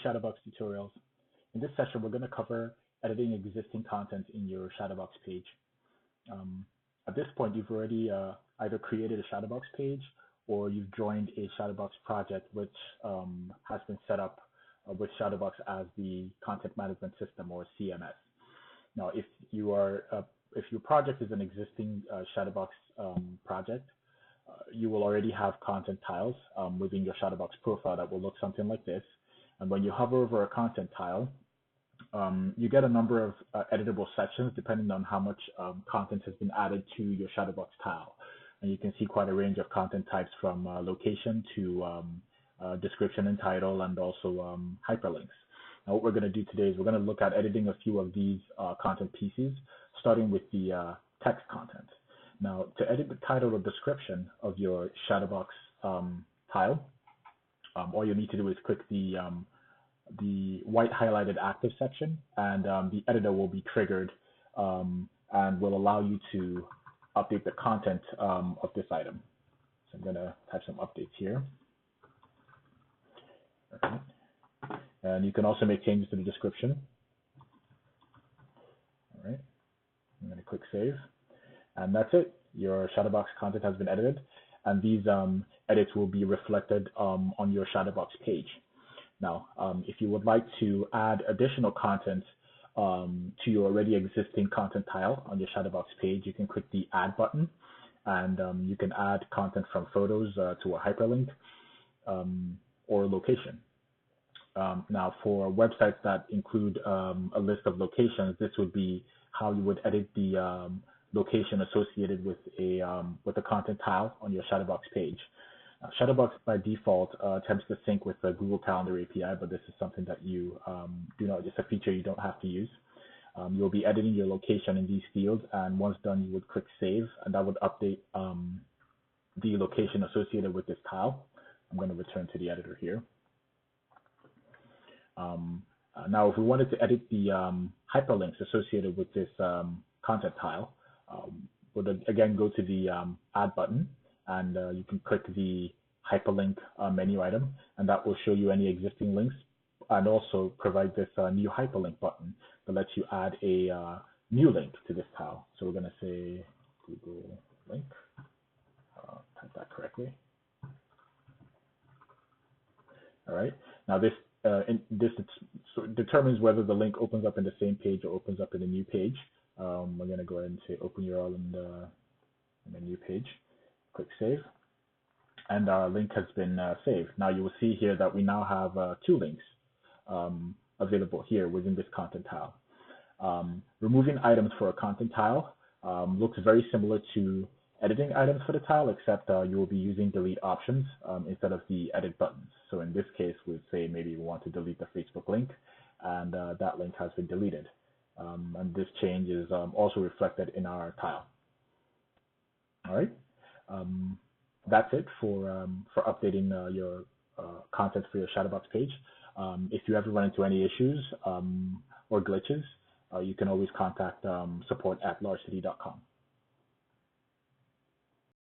Shadowbox tutorials. In this session, we're going to cover editing existing content in your Shadowbox page. At this point, you've already either created a Shadowbox page or you've joined a Shadowbox project which has been set up with Shadowbox as the content management system, or CMS. Now, if your project is an existing Shadowbox project, you will already have content tiles within your Shadowbox profile that will look something like this. And when you hover over a content tile, you get a number of editable sections depending on how much content has been added to your Shadowbox tile. And you can see quite a range of content types, from location to description and title, and also hyperlinks. Now, what we're going to do today is we're going to look at editing a few of these content pieces, starting with the text content. Now, to edit the title or description of your Shadowbox tile, all you need to do is click the white highlighted active section, and the editor will be triggered and will allow you to update the content of this item. So I'm going to type some updates here. Okay. And you can also make changes to the description. All right. I'm going to click save. And that's it. Your Shadowbox content has been edited, and these edits will be reflected on your Shadowbox page. Now, if you would like to add additional content to your already existing content tile on your Shadowbox page, you can click the Add button, and you can add content from photos to a hyperlink or location. Now, for websites that include a list of locations, this would be how you would edit the location associated with a content tile on your Shadowbox page. Shadowbox by default attempts to sync with the Google Calendar API, but this is something that you it's a feature you don't have to use. You'll be editing your location in these fields, and once done, you would click save, and that would update the location associated with this tile. I'm going to return to the editor here. Now, if we wanted to edit the hyperlinks associated with this content tile, we'll again go to the Add button, and you can click the hyperlink menu item, and that will show you any existing links, and also provide this new hyperlink button that lets you add a new link to this tile. So we're going to say Google link, type that correctly. All right. Now this determines whether the link opens up in the same page or opens up in a new page. We're going to go ahead and say open URL in the new page. Click save, and our link has been saved. Now you will see here that we now have two links available here within this content tile. Removing items for a content tile looks very similar to editing items for the tile, except you will be using delete options instead of the edit buttons. So in this case, we'd say maybe we want to delete the Facebook link, and that link has been deleted. And this change is also reflected in our tile. All right. That's it for updating your content for your Shadowbox page. If you ever run into any issues or glitches, you can always contact support@largecity.com.